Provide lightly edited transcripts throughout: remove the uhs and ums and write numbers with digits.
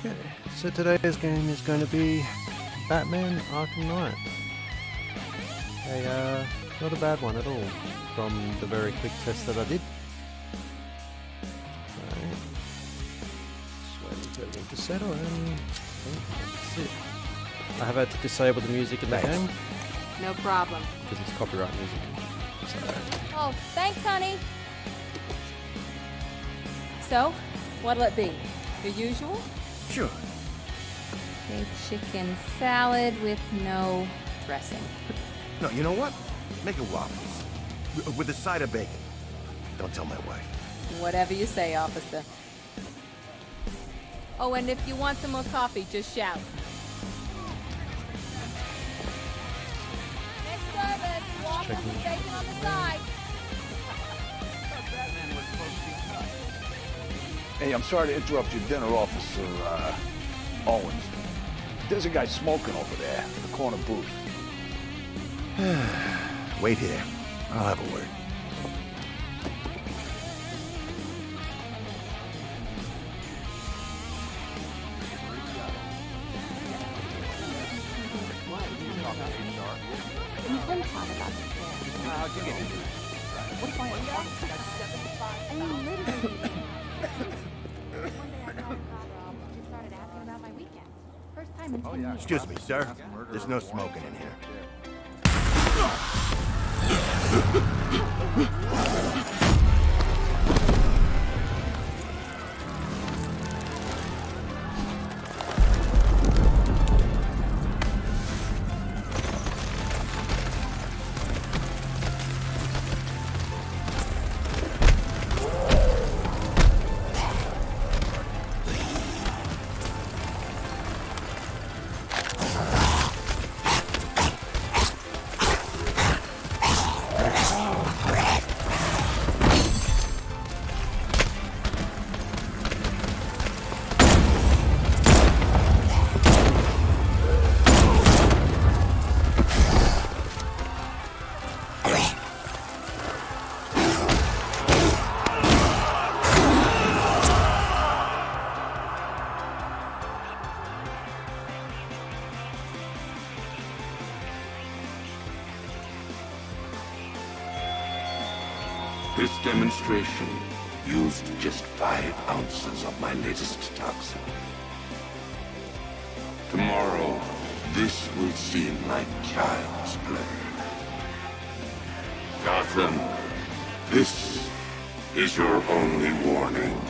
Okay, so today's game is going to be Batman Arkham Knight. Not a bad one at all from the very quick test that I did. Alright, slowly getting to settle and that's it. I have had to disable the music in the game No problem. because it's copyright music. So, Oh, thanks, honey. So, what'll it be? The usual? Sure. A chicken salad with no dressing. No, you know what? Make it waffles. With a side of bacon. Don't tell my wife. Whatever you say, officer. Oh, and if you want some more coffee, just shout. Next service, waffles with bacon on the side. Hey, I'm sorry to interrupt your dinner, Officer Owens. There's a guy smoking over there in the corner booth. Wait here. I'll have a word. Excuse me, sir. There's no smoking in here. This demonstration used just 5 ounces of my latest toxin. Tomorrow, this will seem like child's play. Gotham, this is your only warning.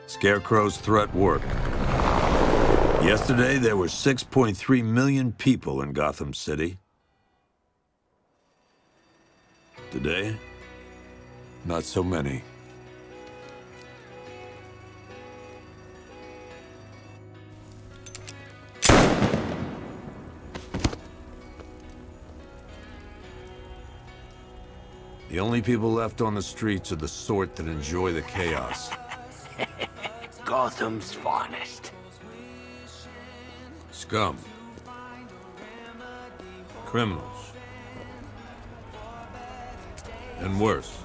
Scarecrow's threat worked. Yesterday, there were 6.3 million people in Gotham City. Today, not so many. The only people left on the streets are the sort that enjoy the chaos. Gotham's finest. Scum. Criminals. And worse.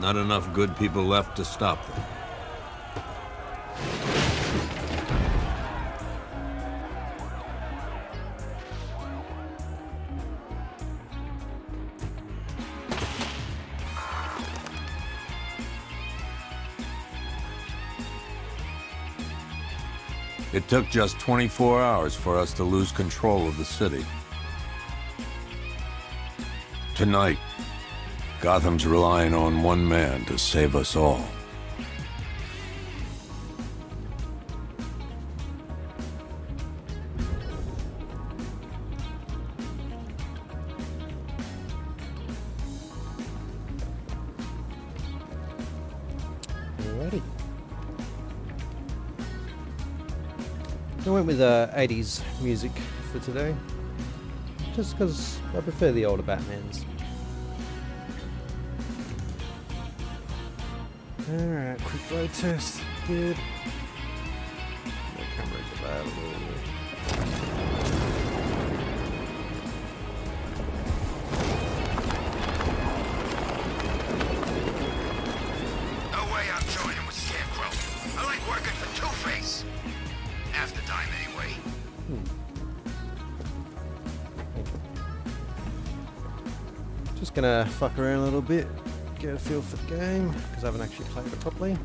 Not enough good people left to stop them. It took just 24 hours for us to lose control of the city. Tonight, Gotham's relying on one man to save us all. Alrighty. I went with 80s music for today, just because I prefer the older Batmans. Alright, quick road test. Good. No cameras available. No way I'm joining with Scarecrow. I like working for Two-Face. Half the time, anyway. Just gonna fuck around a little bit, get a feel for the game, because I haven't actually played it properly.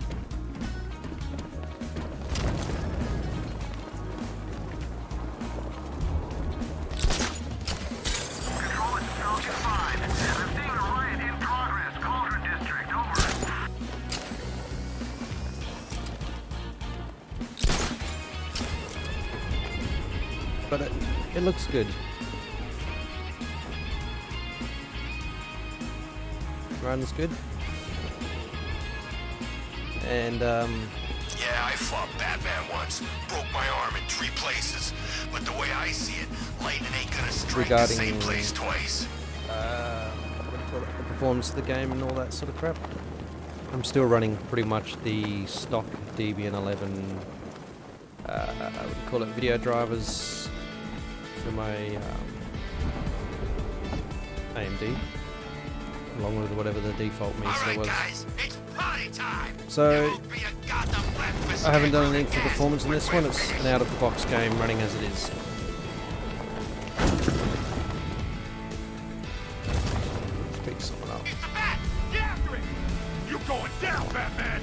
Control, it's Falcon 5. I'm seeing a riot in progress. Cauldron District, over. But it looks good. Runs good. And Yeah, I fought Batman once. Broke my arm in 3 places. But the way I see it, lightning ain't gonna strike the same place twice. what do you call it, the performance of the game and all that sort of crap. I'm still running pretty much the stock Debian 11 what do you call it, video drivers for my AMD, along with whatever the default meter was. Guys, it's party time. So I haven't done anything for performance in this one. It's an out-of-the-box game running as it is. Let's pick someone up. It's the bat! Get after it! You're going down, Batman!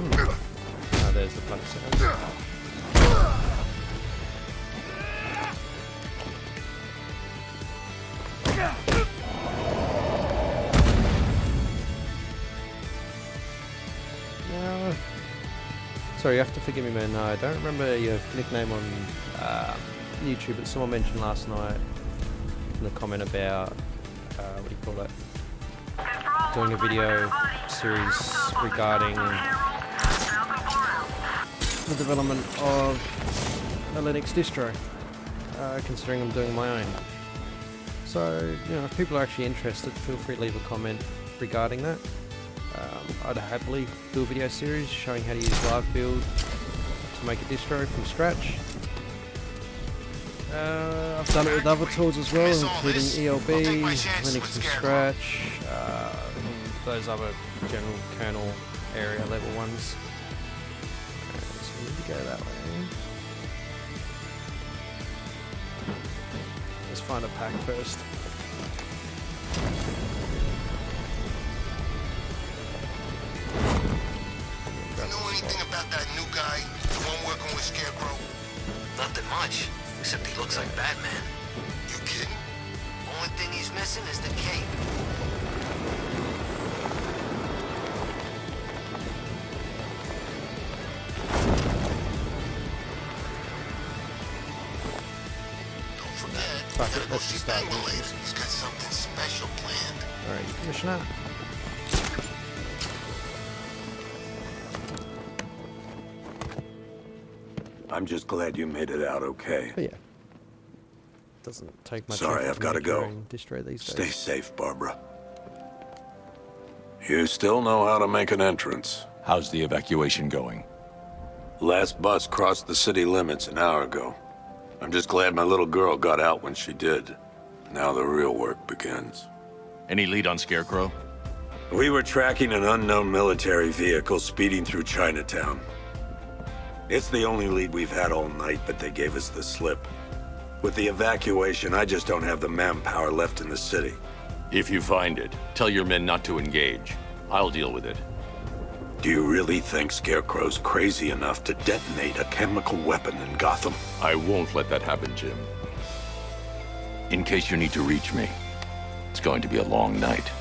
Oh, there's the punch sound. No. Sorry, you have to forgive me, man. I don't remember your nickname on YouTube, but someone mentioned last night in the comment about what do you call it? Doing a video series regarding the development of a Linux distro, considering I'm doing my own. So, you know, if people are actually interested, feel free to leave a comment regarding that. I'd happily do a video series showing how to use live build to make a distro from scratch. I've done it with other tools as well, including ELB, Linux from scratch, those other general kernel area level ones. So we need to go that way. Let's find a pack first. You know anything about that new guy? The one working with Scarecrow? Nothing much, except he looks like Batman. You kidding? Only thing he's missing is the cape. Don't forget. Fuck it, Gotta go let's see just start Penguin with later. He's got something special planned. Alright, Commissioner. I'm just glad you made it out okay. But yeah, doesn't take much. Sorry, effort I've gotta make your go. own distro these Stay days. safe, Barbara. You still know how to make an entrance. How's the evacuation going? Last bus crossed the city limits an hour ago. I'm just glad my little girl got out when she did. Now the real work begins. Any lead on Scarecrow? We were tracking an unknown military vehicle speeding through Chinatown. It's the only lead we've had all night, but they gave us the slip. With the evacuation, I just don't have the manpower left in the city. If you find it, tell your men not to engage. I'll deal with it. Do you really think Scarecrow's crazy enough to detonate a chemical weapon in Gotham? I won't let that happen, Jim. In case you need to reach me, it's going to be a long night.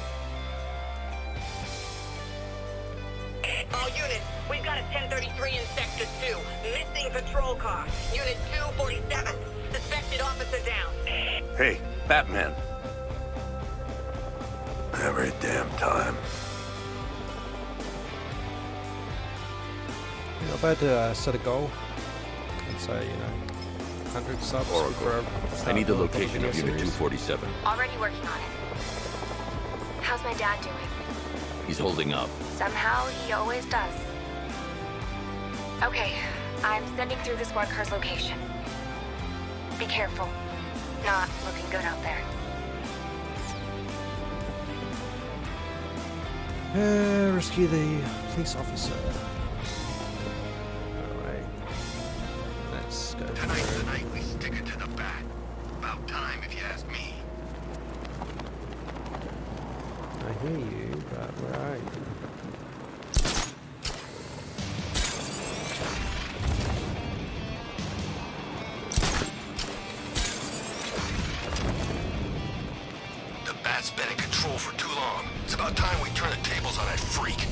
All units, we've got a 1033 in Sector 2. Missing patrol car. Unit 247. Suspected officer down. Hey, Batman. Every damn time. I've had to set a goal and say, 100 subs before I need the start location of Unit series. 247. Already working on it. How's my dad doing? He's holding up. Somehow he always does. Okay, I'm sending through the squad car's location. Be careful. Not looking good out there. Rescue the police officer. Alright. Let's go. Tonight's the night we stick it to the bat. About time, if you ask me. I hear you, but where are you? The bat's been in control for too long. It's about time we turn the tables on that freak.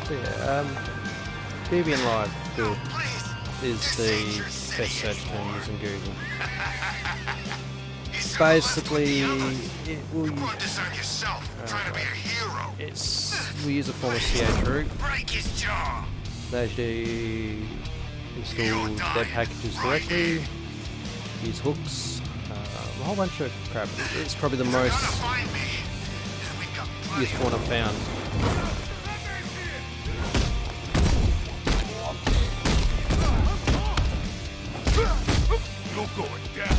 So yeah, BBN Live build is the best search term using Google. Basically, it will You brought this on yourself, trying to be a hero. we use a form of CH root. Break his jaw. Allows you to install dev packages directly, use hooks, a whole bunch of crap. It's probably the most Find me. We got plenty useful one I've found. You're going down.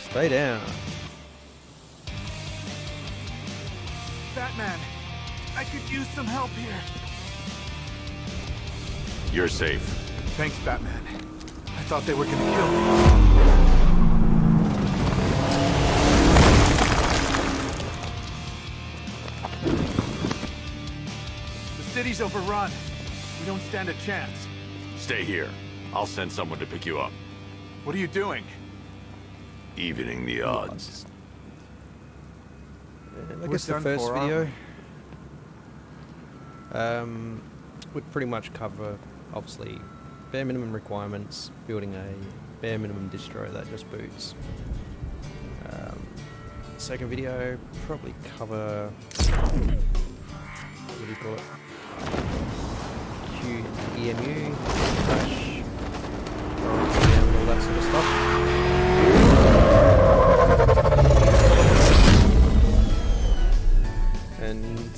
Stay down. Batman, I could use some help here. You're safe. Thanks, Batman. I thought they were gonna kill me. The city's overrun. We don't stand a chance. Stay here. I'll send someone to pick you up. What are you doing? Evening the odds. I We're guess the done first for, aren't video would pretty much cover, obviously, bare minimum requirements, building a bare minimum distro that just boots. Second video, probably cover, what do you call it? QEMU, crash, and all that sort of stuff. And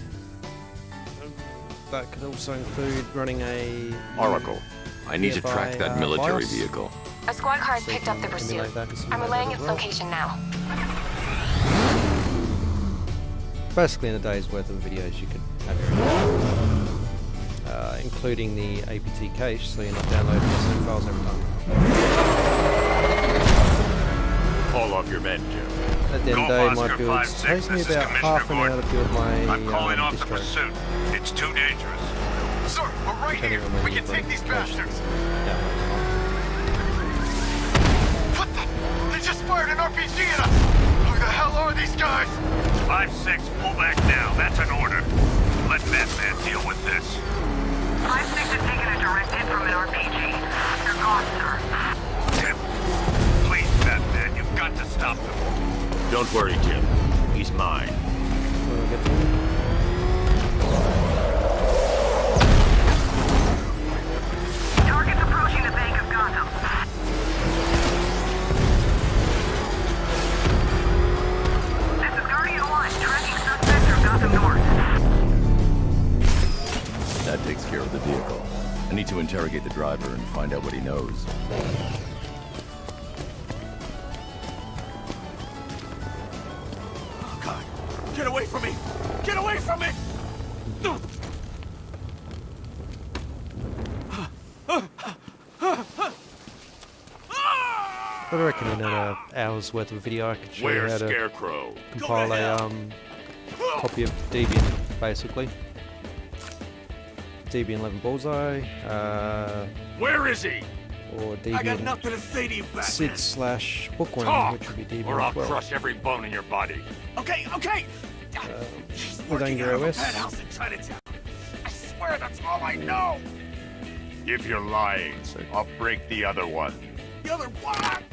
that could also include running a Oracle, I need to track that military BIOS. vehicle. A squad car has So you picked up the can pursuit. emulate that and I'm simulate relaying that its as well. location now. Basically in a day's worth of videos you could have your own, including the APT cache, so you're not downloading the same files every time. Call off your men, Jim. At the end of the day, my builds take me about half an hour to build my distro. It's too dangerous. Sir, we're right Depending on when We you can take bring these cache bastards. download time. What the? They just fired an RPG at us. Who the hell are these guys? 5-6, pull back now. That's an order. Let Batman deal with this. 5-6 has taken a direct hit from an RPG. You're gone, sir. Tim, please, Batman, you've got to stop them. Don't worry, Jim. He's mine. When I get there. Target's approaching the Bank of Gotham. This is Guardian 1, tracking suspect from Gotham North. That takes care of the vehicle. I need to interrogate the driver and find out what he knows. me! Get away from me! But I reckon in an hour's worth of video I could show you how to Scarecrow? compile a copy of Debian, basically. Debian 11 Bullseye, Where is he? or I got Debian nothing to say to you, Batman. Sid/Bookworm, Talk, which would be Debian or I'll 12. crush every bone in your body. Okay, okay. She's with working Angry out of a OS. penthouse in Chinatown. I swear that's all I know. If you're lying, I'll break the other one. The other one?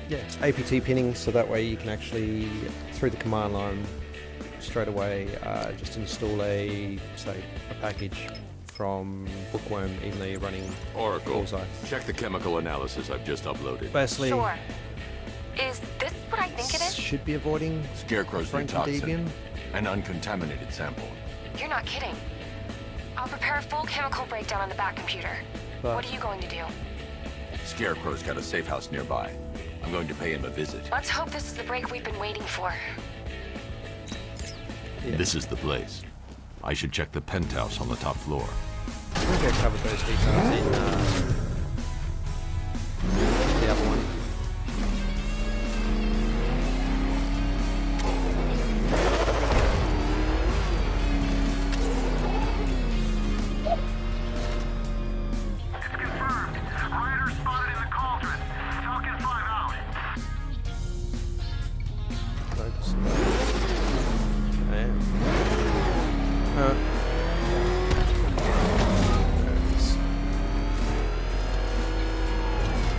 Yeah, APT pinning, so that way you can actually, through the command line, straight away just install a package from Bookworm, even though you're running Oracle, Bullseye. check the chemical analysis I've just uploaded. Basically, Sure. Is this what I think it is? should be avoiding Scarecrow's new Frank and toxin, Debian. an uncontaminated sample. You're not kidding. I'll prepare a full chemical breakdown on the back computer. But What are you going to do? Scarecrow's got a safe house nearby. I'm going to pay him a visit. Let's hope this is the break we've been waiting for. yeah, This is the place. I should check the penthouse on the top floor. I think I covered those details in the other one. It's confirmed. Rider spotted in the cauldron. Falcon 5 out. Focus.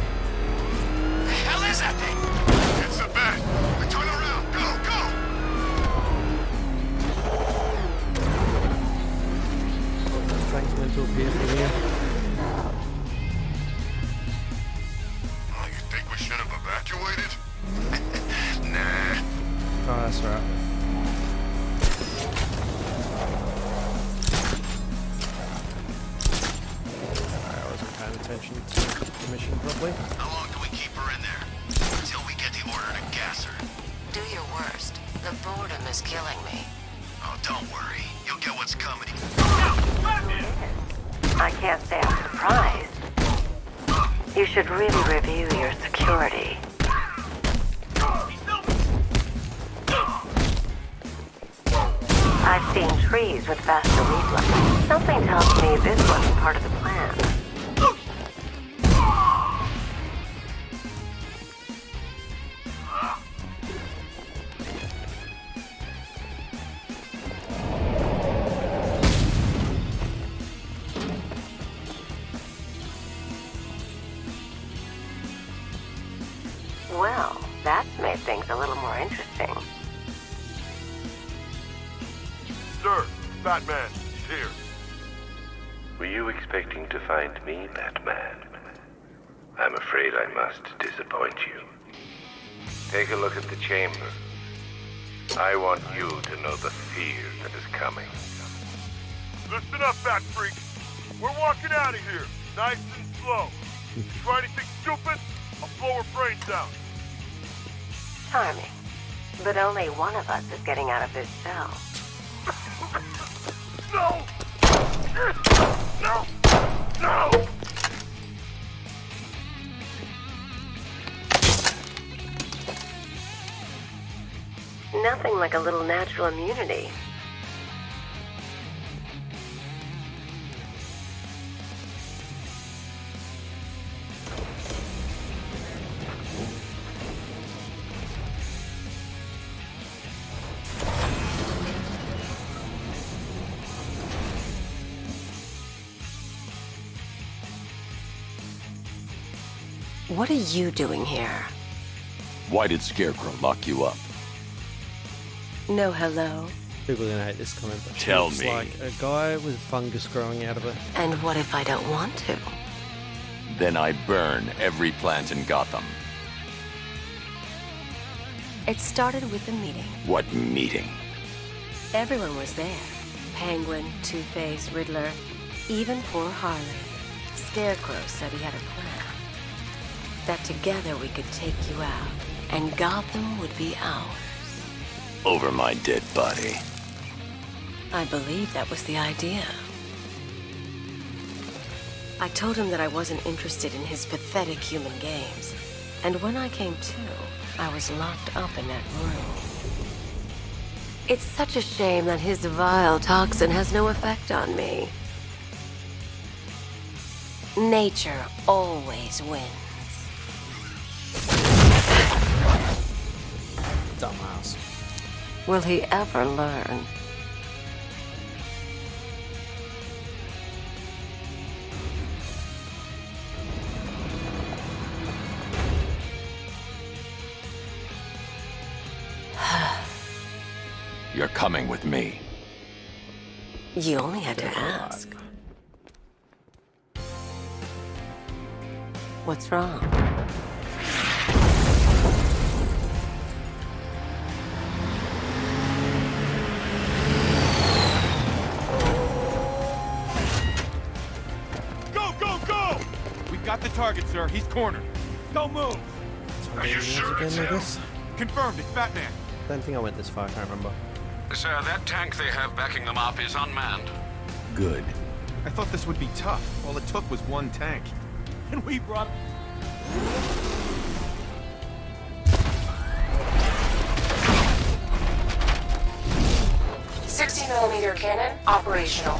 The hell is that thing? It's a bat. Turn around. Go, go. Things meant to appear from here. Oh, you think we should have evacuated? Nah. Oh, that's right. I wasn't paying attention to the mission properly. How long do we keep her in there? Until we get the order to gas her. Do your worst. The boredom is killing me. Oh, don't worry. You'll get what's coming. I can't say I'm surprised. You should really review your security. I've seen trees with faster reflex. Something tells me this wasn't part of the plan. Well, that's made things a little more interesting. Sir, Batman, he's here. Were you expecting to find me, Batman? I'm afraid I must disappoint you. Take a look at the chamber. I want you to know the fear that is coming. Listen up, Bat Freak. We're walking out of here, nice and slow. You try anything stupid, I'll blow her brains out. Charming. But only one of us is getting out of this cell. No! No! No! Nothing like a little natural immunity. What are you doing here? Why did Scarecrow lock you up? No hello. People are gonna hate this comment, but Tell it's me. like a guy with fungus growing out of it. And what if I don't want to? Then I burn every plant in Gotham. It started with a meeting. What meeting? Everyone was there. Penguin, Two-Face, Riddler, even poor Harley. Scarecrow said he had a plan. That together we could take you out, and Gotham would be ours. Over my dead body. I believe that was the idea. I told him that I wasn't interested in his pathetic human games. And when I came to, I was locked up in that room. It's such a shame that his vile toxin has no effect on me. Nature always wins. Dumbass. Will he ever learn? You're coming with me. You only had to ask. What's wrong? Go, go, go! We've got the target, sir. He's cornered. Don't move. Are you sure it's him? Confirmed, it's Batman. Don't think I went this far, I can't remember. Sir, that tank they have backing them up is unmanned. Good. I thought this would be tough. All it took was one tank. And we brought... 60mm cannon operational.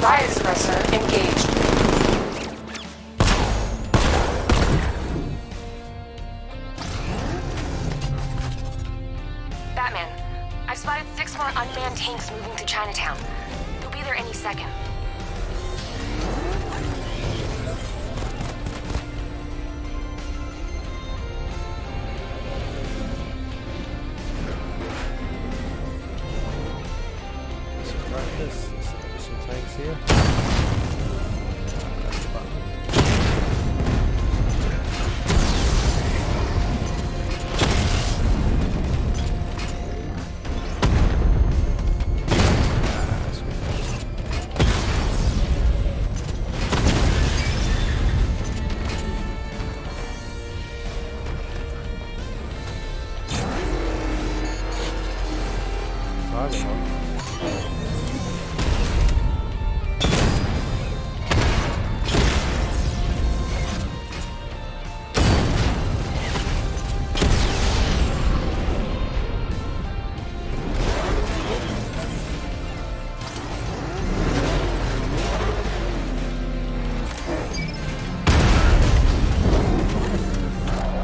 Riot suppressor engaged. Batman, I've spotted 6 more unmanned tanks moving to Chinatown. They'll be there any second. There's some tanks here. That's the button.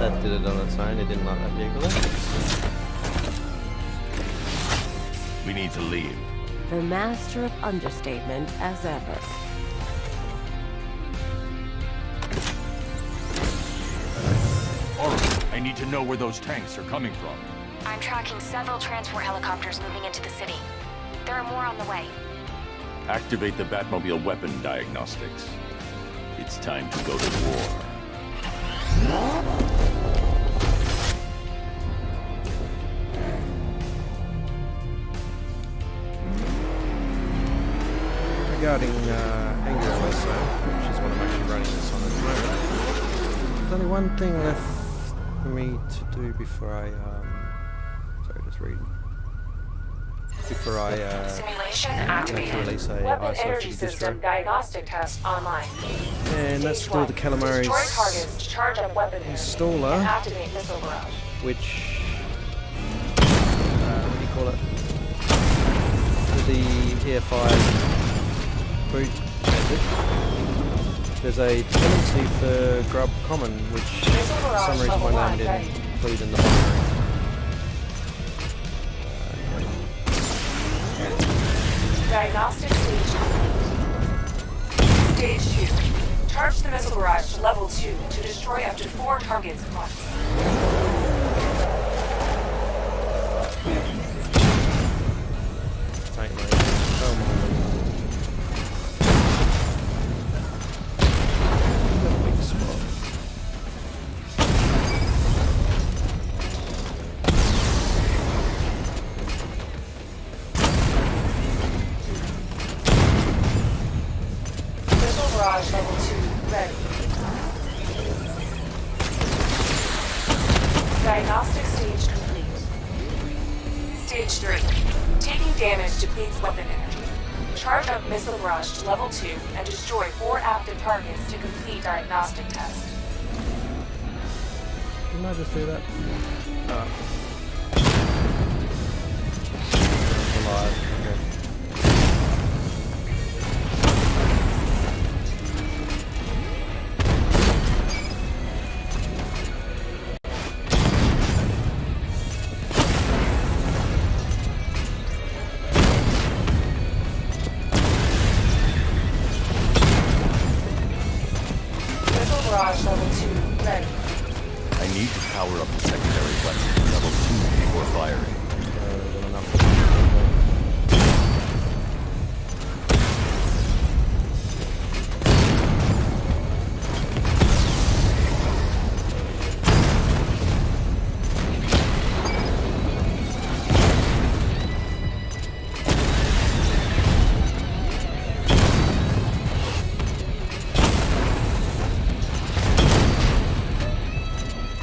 That did it on its own, it didn't like that vehicle. We need to leave. The master of understatement as ever. Alright, I need to know where those tanks are coming from. I'm tracking several transport helicopters moving into the city. There are more on the way. Activate the Batmobile weapon diagnostics. It's time to go to war. Regarding Anger LSO, which is what I'm actually running this on at the moment, there's only one thing left for me to do before I, sorry, just read. Before I, Simulation have to activated. release a Weapon ISO energy for the system distro. diagnostic test online. And that's Stage to do with the Calamari's destroy targets to charge up weapon installer, and activate missile barrage. which, what do you call it? For the EFI boot method, there's a dependency for grub common, which for some reason my name didn't include in the binary. Diagnostic stage complete. Stage 2. Charge the missile barrage to level 2 to destroy up to 4 targets at once. Tank mode. Oh my. Big spot. Diagnostic stage complete. Stage 3. Taking damage depletes weapon energy. Charge up missile barrage to level 2 and destroy 4 active targets to complete diagnostic test. Didn't I just do that? Oh. Alive. Okay. Missile barrage level 2 ready. I need to power up the secondary weapon to level 2 before firing.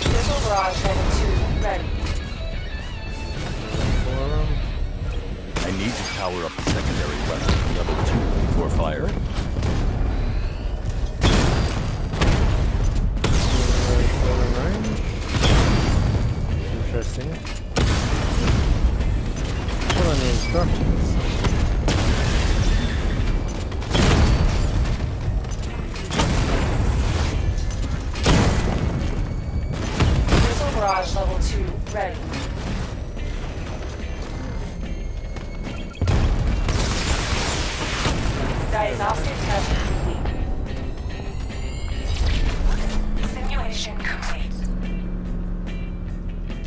Missile barrage level 2 ready. I need to power up the secondary weapon to level 2 before firing. Interesting. Put on the instructions. Missile barrage level 2 ready. Diagnostic test complete. Simulation complete.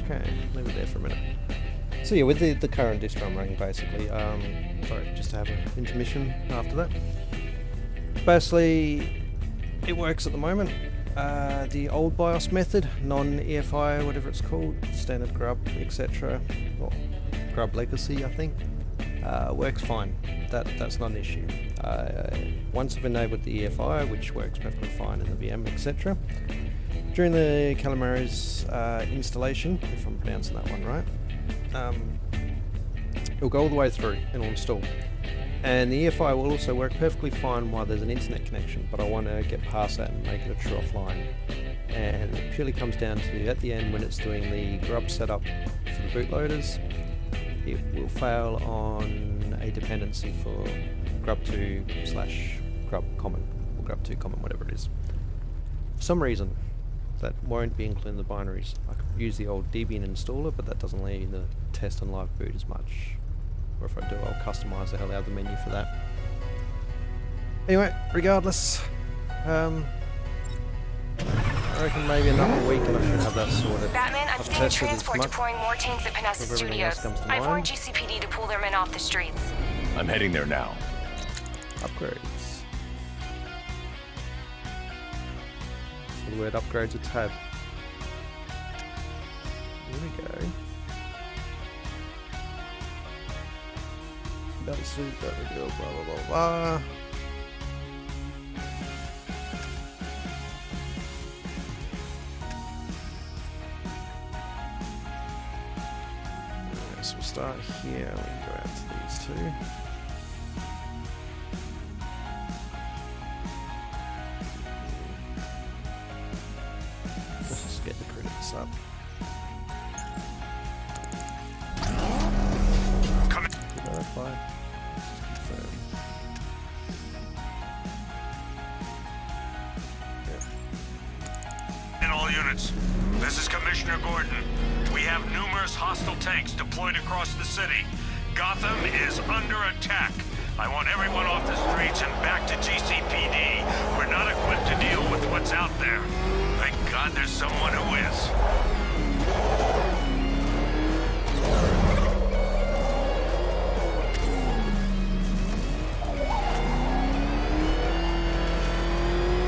Okay, leave it there for a minute. So yeah, with the current distro I'm running, basically, sorry, just to have an intermission after that. Basically, it works at the moment. The old BIOS method, non-EFI, whatever it's called, standard grub, etc., or grub legacy, I think, works fine. That's not an issue. Once I've enabled the EFI, which works perfectly fine in the VM, etc., during the Calamares installation, if I'm pronouncing that one right, it'll go all the way through and it'll install. And the EFI will also work perfectly fine while there's an internet connection, but I want to get past that and make it a true offline. And it purely comes down to, at the end, when it's doing the grub setup for the bootloaders, it will fail on a dependency for grub2/grub common, or grub2 common, whatever it is. For some reason, that won't be included in the binaries. I could use the old Debian installer, but that doesn't allow you to test and live boot as much. Or if I do, I'll customize the hell out of the menu for that. Anyway, regardless, I reckon maybe another week and I should have that sorted. Batman, I'm I've seeing tested transport as much deploying more tanks at Panessa of everything else Studios. comes to I've mind. warned GCPD to pull their men off the streets. I'm heading there now. Upgrades. So the word upgrades a tab. Here we go. That's suit, that we go, blah blah blah blah. Alright, so we'll start here, we can go out to these two. Let's just get the credits up. Verify. Confirm. In all units, this is Commissioner Gordon. We have numerous hostile tanks deployed across the city. Gotham is under attack. I want everyone off the streets and back to GCPD. We're not equipped to deal with what's out there. Thank God there's someone who is.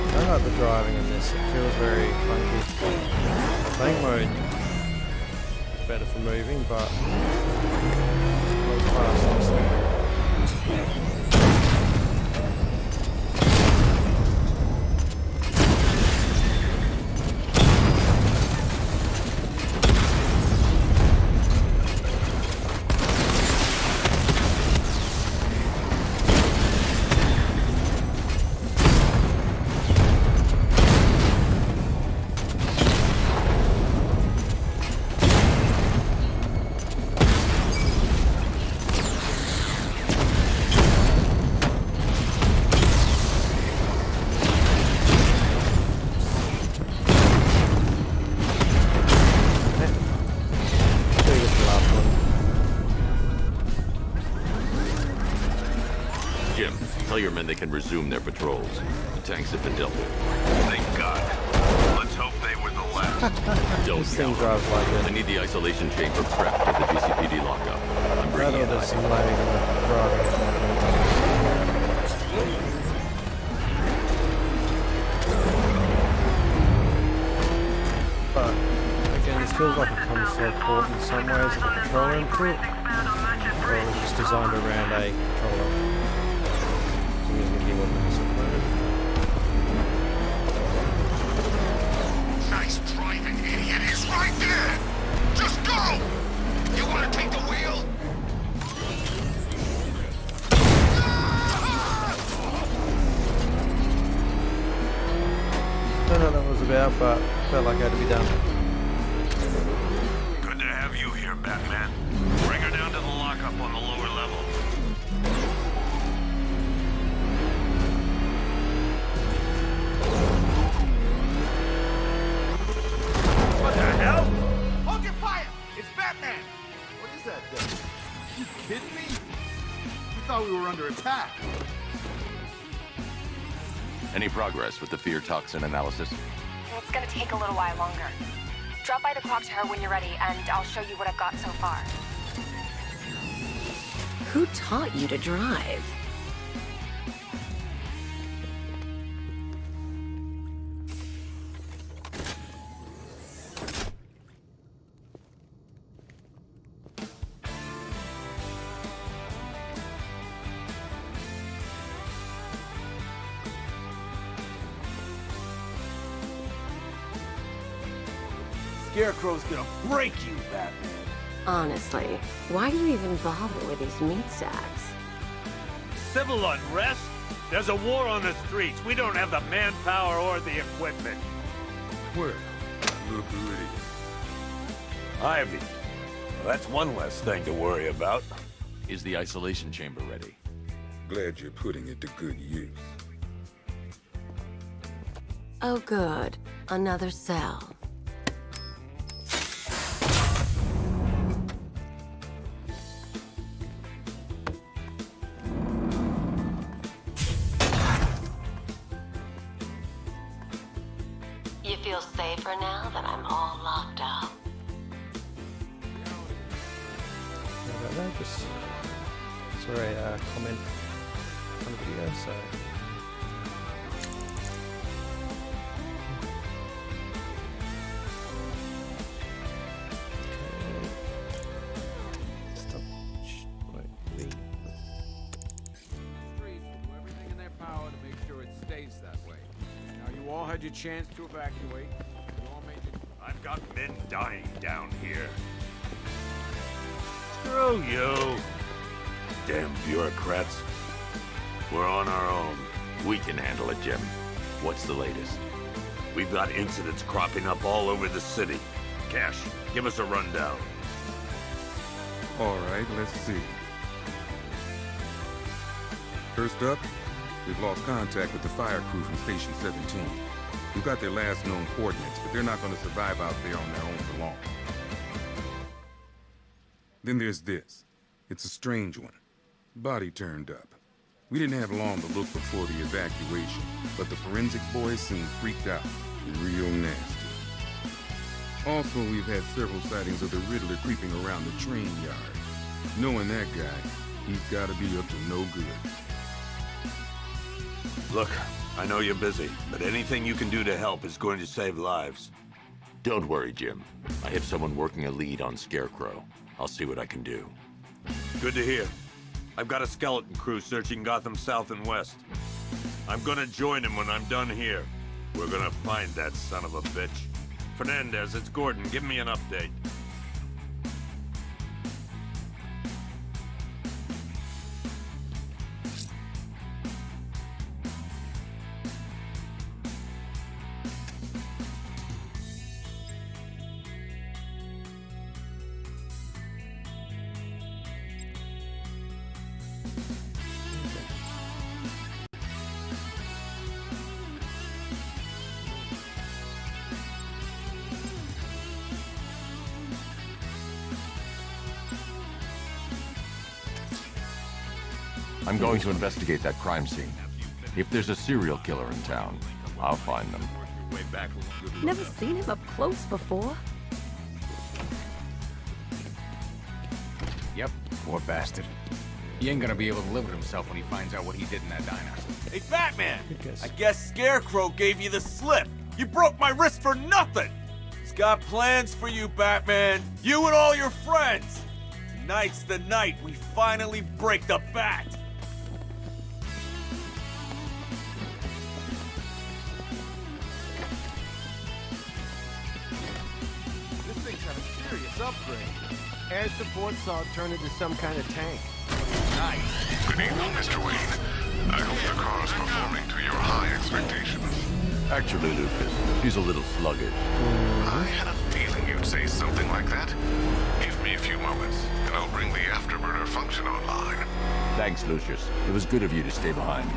I like the driving in this, it feels very clunky. Playing mode is better for moving, but not as fast as Tell your men they can resume their patrols. The tanks have been dealt with. Thank God. Let's hope they were the last. Don't This thing count. drives like I it. need the isolation chamber prepped with the GCPD lockup. I'm I bringing thought it there's some lag in the driving. But again, this feels like a console port in some ways with a controller input. Or it was just designed around a controller. So I'm going to hear what it is at the moment. Nice driving, idiot. He's right there. Just go. You want to take the wheel? I don't know what that was about, but felt like it had to be done. Good to have you here, Batman. Bring her down to the lockup on the lower level. What the hell? Hold your fire. It's Batman. What is that thing? You kidding me? We thought we were under attack. Any progress with the fear toxin analysis? It's gonna take a little while longer. Drop by the clock tower when you're ready, and I'll show you what I've got so far. Who taught you to drive? Scarecrow's gonna break you, Batman. Honestly, why do you even bother with these meat sacks? Civil unrest? There's a war on the streets. We don't have the manpower or the equipment. Well, look who it is. Ivy. Well, that's one less thing to worry about. Is the isolation chamber ready? Glad you're putting it to good use. Oh good, another cell. You feel safer now that I'm all locked up? Sorry about that, just saw a comment on the video, so... Stop. Wait, Streets will do everything in their power to make sure it stays that way. Now, you all had your chance to evacuate. You all made your... I've got men dying down here. Screw you. Damn bureaucrats. We're on our own. We can handle it, Jim. What's the latest? We've got incidents cropping up all over the city. Cash, give us a rundown. All right, let's see. First up, we've lost contact with the fire crew from Station 17. We've got their last known coordinates, but they're not going to survive out there on their own for long. Then there's this. It's a strange one. Body turned up. We didn't have long to look before the evacuation, but the forensic boys seemed freaked out. Real nasty. Also, we've had several sightings of the Riddler creeping around the train yard. Knowing that guy, he's got to be up to no good. Look, I know you're busy, but anything you can do to help is going to save lives. Don't worry, Jim. I have someone working a lead on Scarecrow. I'll see what I can do. Good to hear. I've got a skeleton crew searching Gotham South and West. I'm gonna join him when I'm done here. We're gonna find that son of a bitch. Fernandez, it's Gordon. Give me an update. I'm going to investigate that crime scene. If there's a serial killer in town, I'll find them. Never seen him up close before. Yep, poor bastard. He ain't gonna be able to live with himself when he finds out what he did in that diner. Hey, Batman! I guess Scarecrow gave you the slip. You broke my wrist for nothing! He's got plans for you, Batman. You and all your friends. Tonight's the night we finally break the bat. This thing's got a serious upgrade. Air support saw it turn into some kind of tank. Nice. Good evening, Mr. Wayne. I hope the car is performing to your high expectations. Actually, Lucas, she's a little sluggish. I had a feeling you'd say something like that. Give me a few moments, and I'll bring the afterburner function online. Thanks, Lucius. It was good of you to stay behind.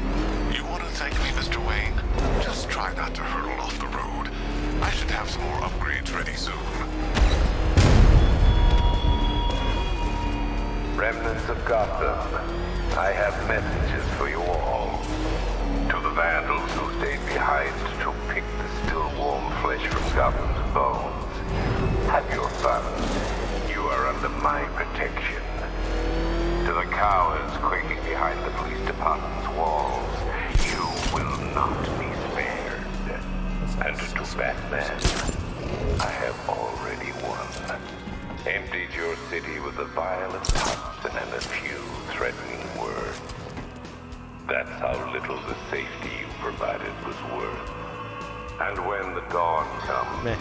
You want to thank me, Mr. Wayne? Just try not to hurtle off the road. I should have some more upgrades ready soon. Remnants of Gotham, I have messages for you all. To the vandals who stayed behind to pick the still warm flesh from Gotham's bones, have your fun. You are under my protection. To the cowards quaking behind the police department's walls, you will not be spared. And to Batman, I have already won. Emptied your city with a violent toxin and a few threatening words. That's how little the safety you provided was worth. And when the dawn comes,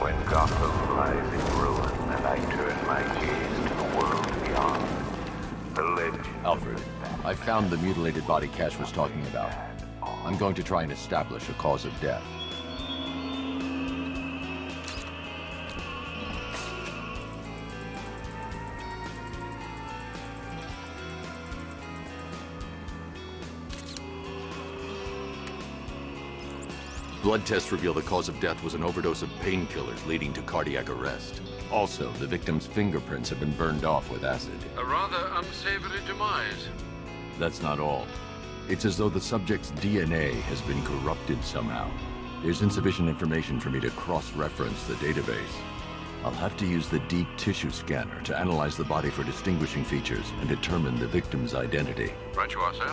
when Gotham lies in ruin and I turn my gaze to the world beyond, the legend... Alfred, I found the mutilated body Cash was talking about. I'm going to try and establish a cause of death. Blood tests reveal the cause of death was an overdose of painkillers leading to cardiac arrest. Also, the victim's fingerprints have been burned off with acid. A rather unsavory demise. That's not all. It's as though the subject's DNA has been corrupted somehow. There's insufficient information for me to cross-reference the database. I'll have to use the deep tissue scanner to analyze the body for distinguishing features and determine the victim's identity. Right you are, sir.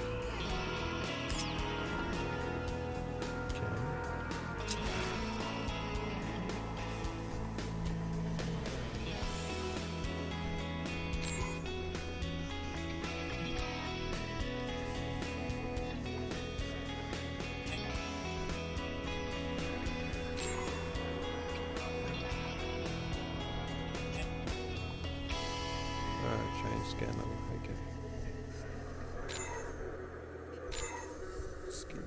Scan level, okay. Skin.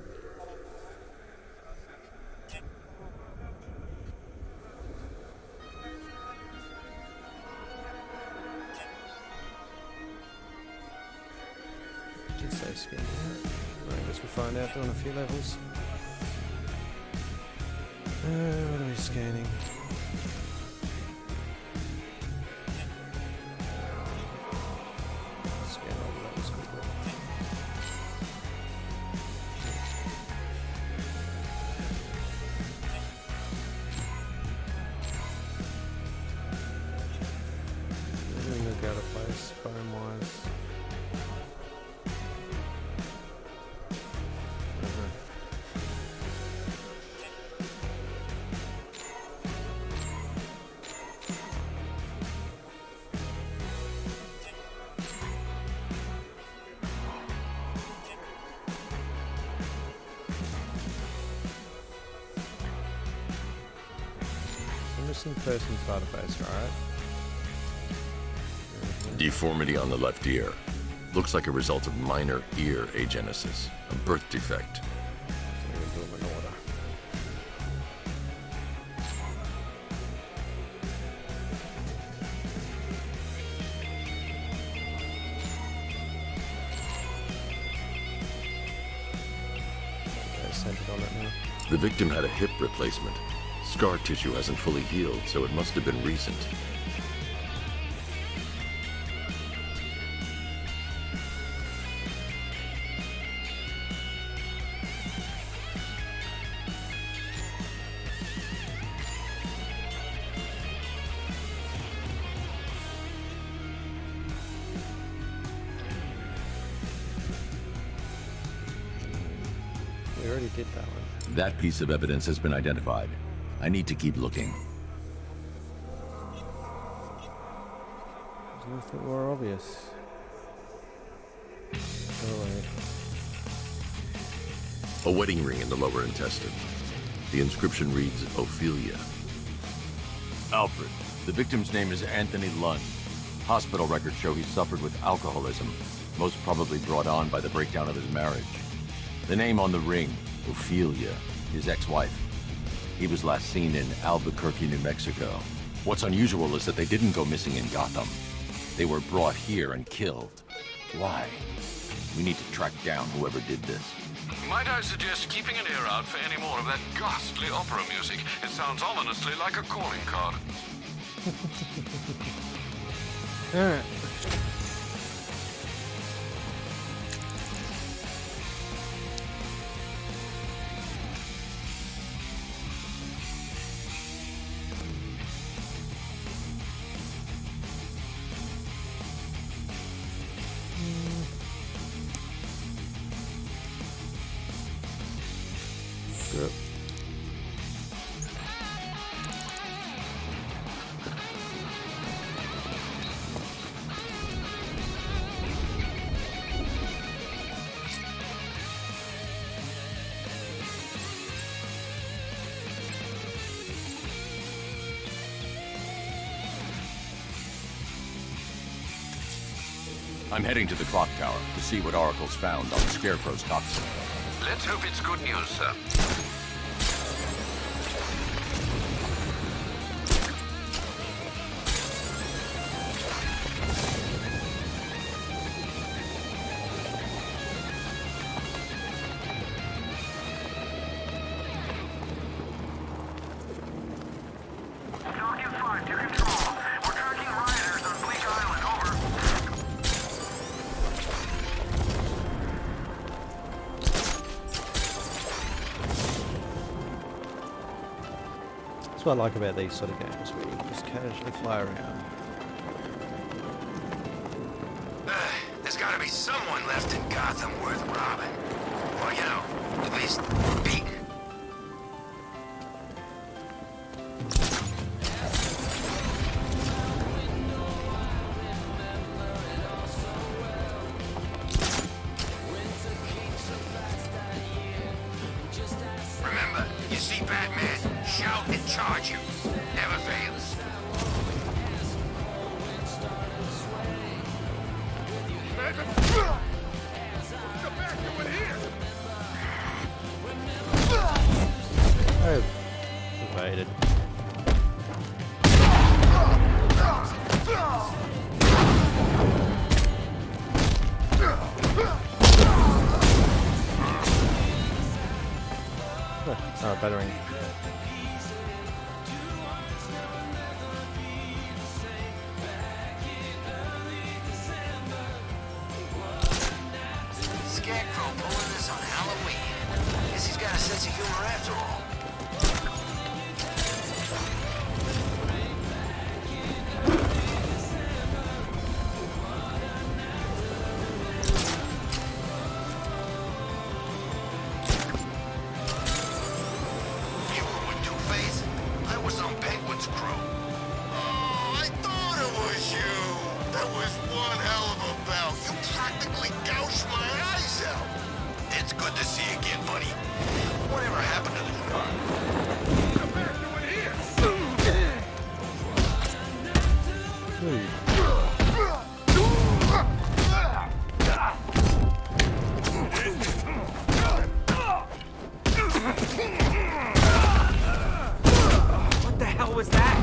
Did say skin. I guess we'll find out doing a few levels. What are we scanning? Missing person's database, alright? Deformity on the left ear. Looks like a result of minor ear agenesis, a birth defect. So we're going to do them in order. Okay, centered on it now. The victim had a hip replacement. Scar tissue hasn't fully healed, so it must have been recent. did that one. That piece of evidence has been identified. I need to keep looking. There's nothing more obvious. Oh, wait. A wedding ring in the lower intestine. The inscription reads, Ophelia. Alfred. The victim's name is Anthony Lund. Hospital records show he suffered with alcoholism, most probably brought on by the breakdown of his marriage. The name on the ring, Ophelia, his ex-wife. He was last seen in Albuquerque, New Mexico. What's unusual is that they didn't go missing in Gotham. They were brought here and killed. Why? We need to track down whoever did this. Might I suggest keeping an ear out for any more of that ghastly opera music? It sounds ominously like a calling card. Alright. Yep. I'm heading to the clock tower to see what Oracle's found on the Scarecrow's toxin. Let's hope it's good news, sir. Talking 5 to control. We're tracking rioters on Bleak Island. Over. That's what I like about these sort of games, where you can just casually fly around. There's gotta be someone left in Gotham worth robbing. Or, you know, at least beating. Remember, you see Batman, shout and charge you. Never fails. Oh, evaded. Oh, battering. Scarecrow pulling this on Halloween. Guess he's got a sense of humor after all. You were with Two-Face? I was on Penguin's crew. Oh, I thought it was you. That was one hell of a bout. You practically gouged my eyes out. It's good to see you again, buddy. Whatever happened to the car? Come back to it here. What the hell was that?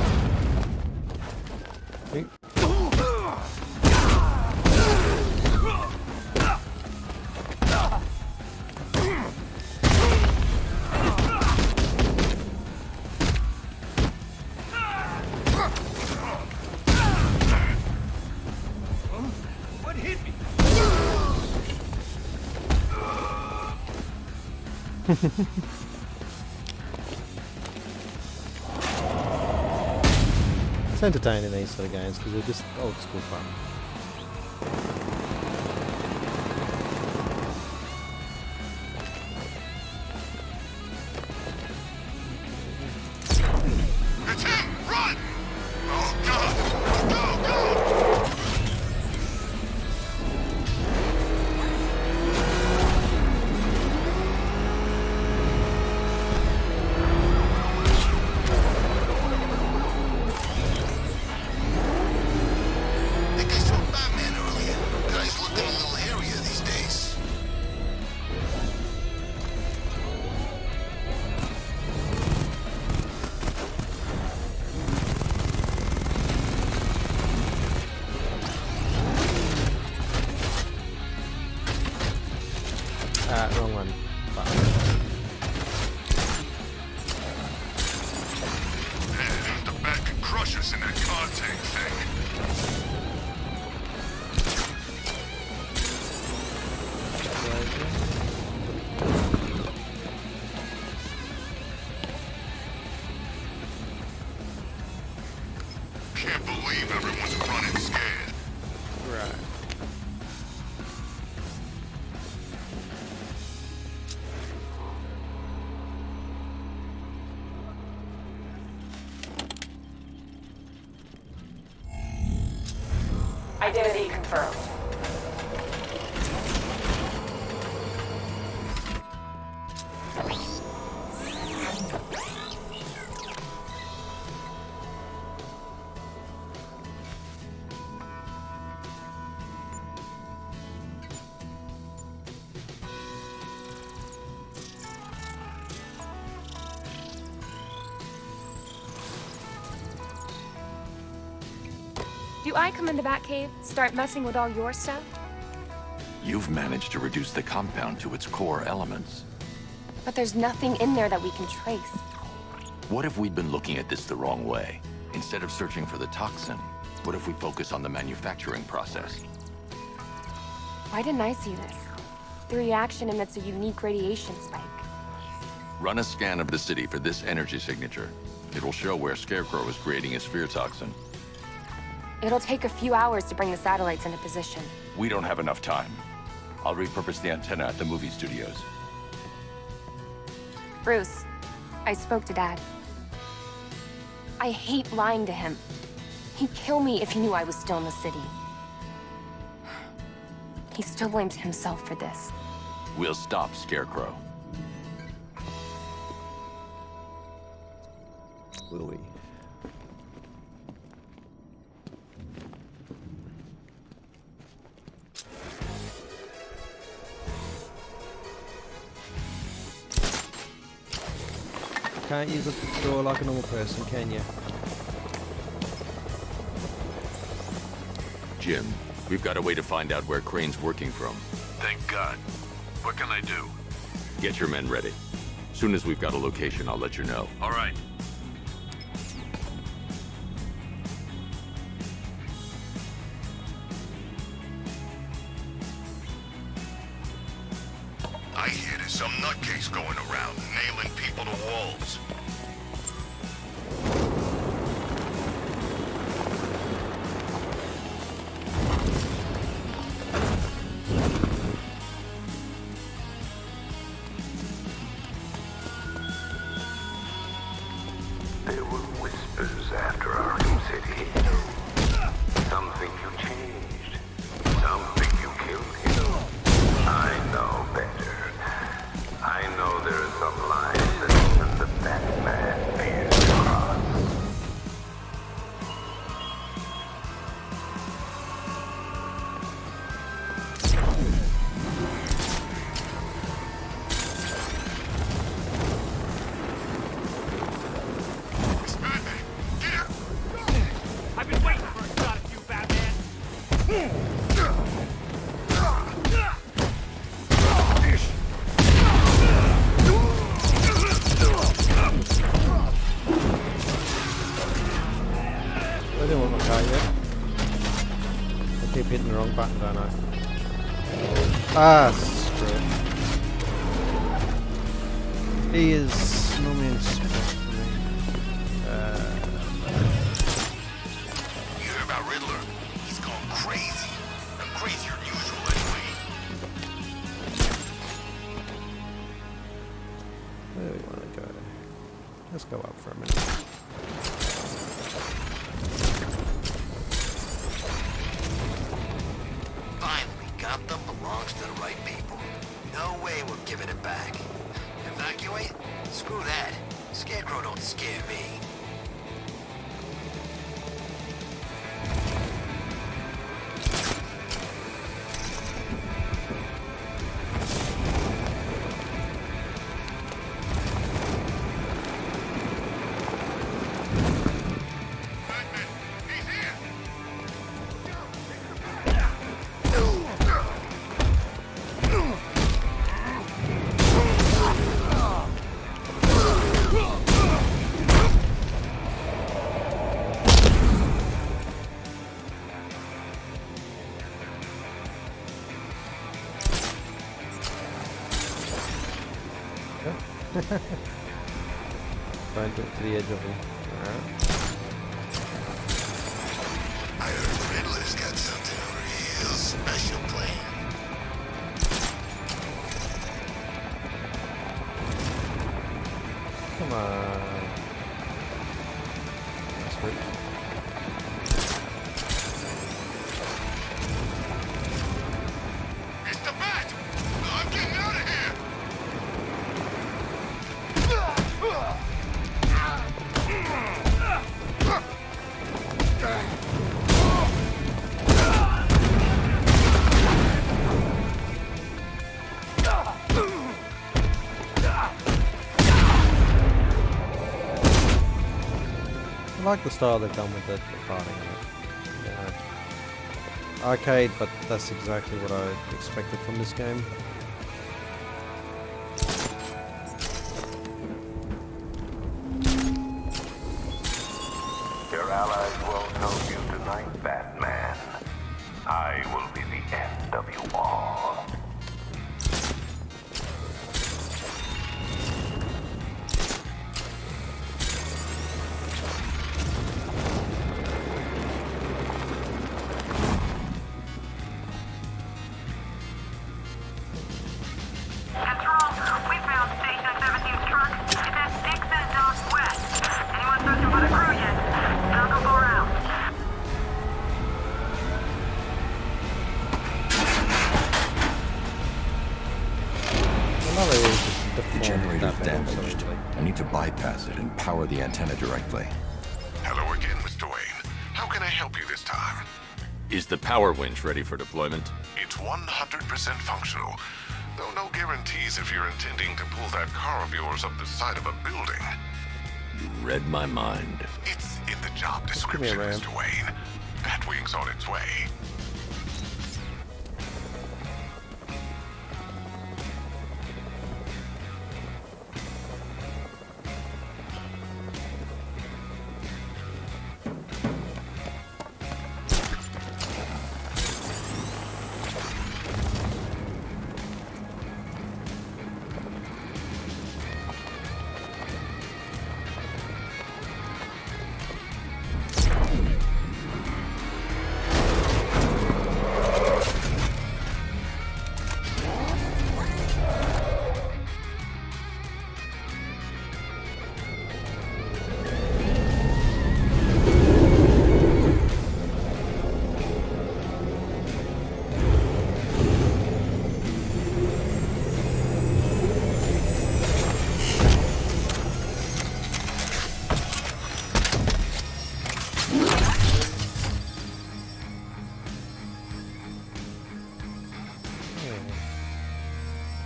What hit me? It's entertaining, these sort of games, because they're just old school fun. fixing that contact thing. Can't believe everyone's running scared. Right. Identity confirmed. Do I come in the Batcave, start messing with all your stuff? You've managed to reduce the compound to its core elements. But there's nothing in there that we can trace. What if we'd been looking at this the wrong way? Instead of searching for the toxin, what if we focus on the manufacturing process? Why didn't I see this? The reaction emits a unique radiation spike. Run a scan of the city for this energy signature. It will show where Scarecrow is creating his fear toxin. It'll take a few hours to bring the satellites into position. We don't have enough time. I'll repurpose the antenna at the movie studios. Bruce, I spoke to Dad. I hate lying to him. He'd kill me if he knew I was still in the city. He still blames himself for this. We'll stop Scarecrow. Will we? Can't use a door like a normal person, can you? Jim, we've got a way to find out where Crane's working from. Thank God. What can I do? Get your men ready. Soon as we've got a location, I'll let you know. All right. I hear there's some nutcase going around, nailing people to walls. There were whispers after Arkham City. Some think you changed. Some think you killed him. I know better. I know there are some lines that even the Batman fears to cross. I've been waiting for a shot at you, Batman. I didn't want my car yet. I keep hitting the wrong button, don't I? Ah, screw it. He is normally in spot for me. You hear about Riddler? He's gone crazy. And crazier than usual anyway. Where do we want to go? Let's go up for a minute. Finally got them, belongs to the right people. No way we're giving it back. Evacuate? Screw that. Scarecrow don't scare me. Don't get to the edge of him. Alright. I heard Riddler's got something real special planned. Come on. That's good. It's the bat! I'm getting out of here! I like the style they've done with the parting in it. Arcade, but that's exactly what I expected from this game. Your allies won't help you tonight, Batman. I will be the end of you all. Control, we found Station 17's truck. It's at Dixon Dock West. Anyone searching for the crew yet? Knock them around. The generator's damaged. I need to bypass it and power the antenna directly. Hello again, Mr. Wayne. How can I help you this time? Is the power winch ready for deployment? It's 100% functional, though no guarantees if you're intending to pull that car of yours up the side of a building. You read my mind. It's in the job description, Mr. Wayne. Batwing's on its way.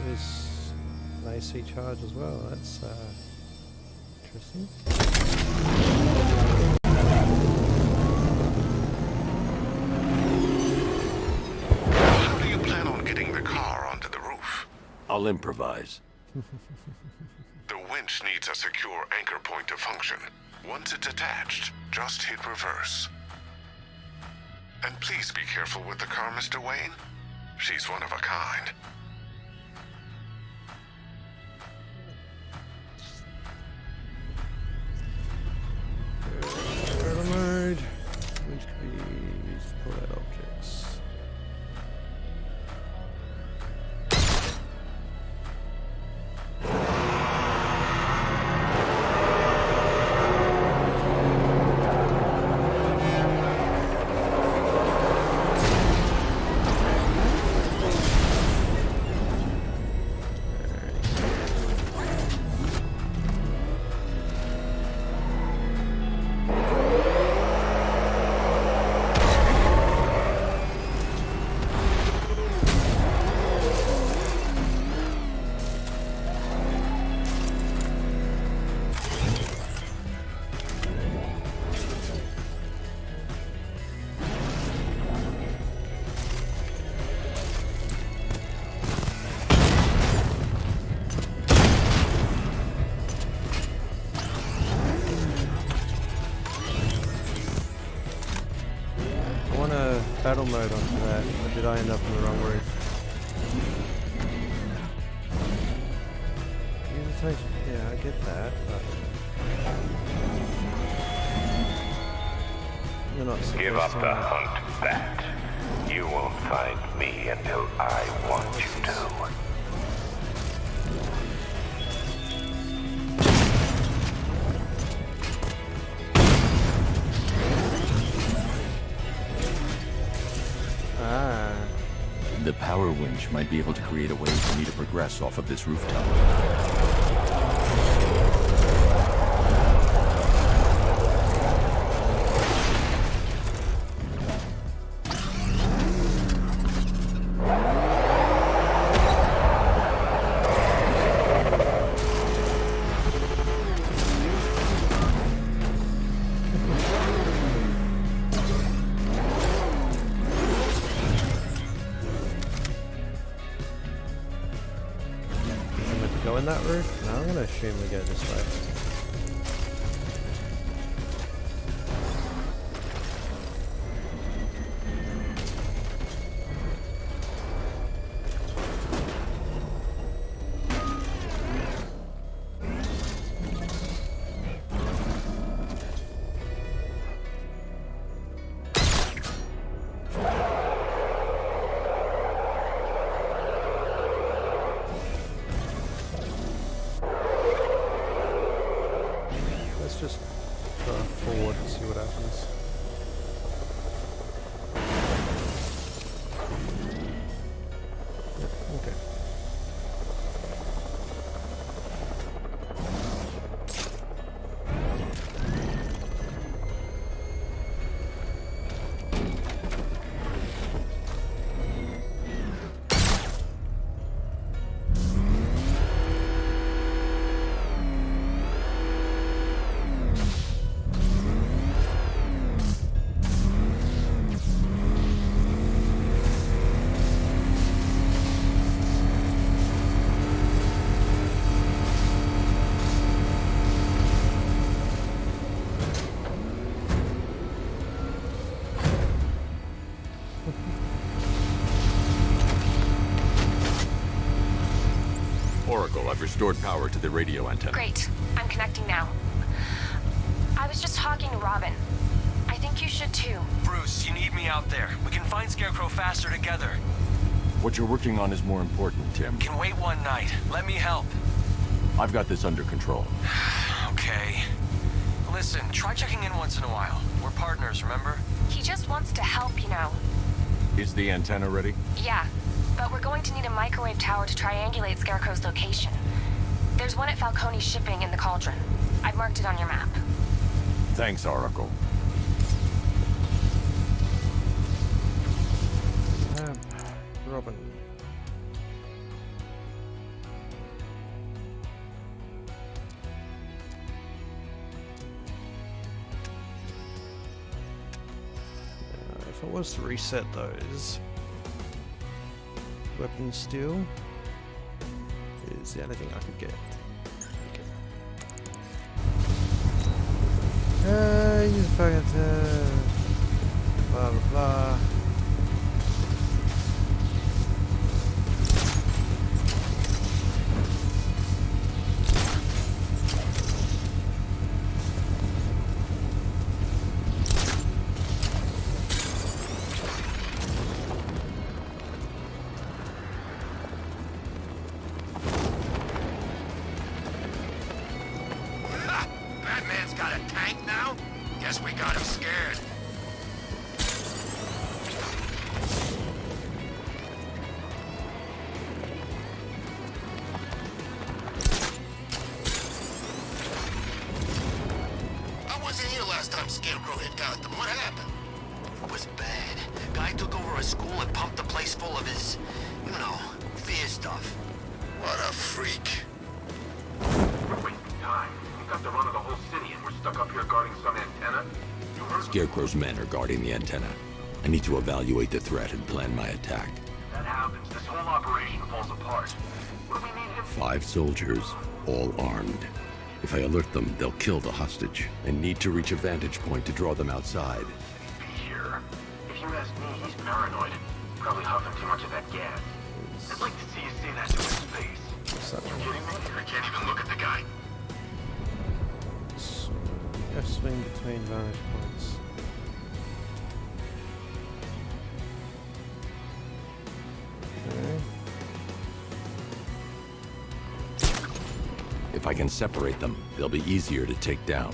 There's an AC charge as well. That's interesting. How do you plan on getting the car onto the roof? I'll improvise. The winch needs a secure anchor point to function. Once it's attached, just hit reverse. And please be careful with the car, Mr. Wayne. She's one of a kind. Turtle mode, which could be used to pull out objects. Battle mode onto that, or did I end up on the wrong roof? Use Yeah, I get that, but you're not supposed Give up to. the hunt, Bat. You won't find me until I want you to. The power winch might be able to create a way for me to progress off of this rooftop. Go in that roof? No, I'm gonna assume we go this way. Just forward and see what happens. Yep, okay. Oracle, I've restored power to the radio antenna. Great. I'm connecting now. I was just talking to Robin. I think you should too. Bruce, you need me out there. We can find Scarecrow faster together. What you're working on is more important, Tim. Can wait one night. Let me help. I've got this under control. Okay. Listen, try checking in once in a while. We're partners, remember? He just wants to help, you know. Is the antenna ready? Yeah, but we're going to need a microwave tower to triangulate Scarecrow's location. There's one at Falcone's shipping in the Cauldron. I've marked it on your map. Thanks, Oracle. Robin. If I was to reset those, weapon steel is the only thing I could get. You fucking blah blah blah. Batman's got a tank now? Guess we got him scared. I wasn't here last time Scarecrow hit Gotham. What happened? It was bad. Guy took over a school and pumped the place full of his, you know, fear stuff. What a freak. We're wasting time. We got the run of the whole city and we're stuck up here guarding some antenna. You heard? Scarecrow's men are guarding the antenna. I need to evaluate the threat and plan my attack. If that happens, this whole operation falls apart. What do we need him? 5 soldiers, all armed. If I alert them, they'll kill the hostage. I need to reach a vantage point to draw them outside. Be here. If you ask me, he's paranoid. Probably huffing too much of that gas. I'd like to see you say that to his face. So, I can't even look at the guy. F-swing between vantage points. Okay. If I can separate them, they'll be easier to take down.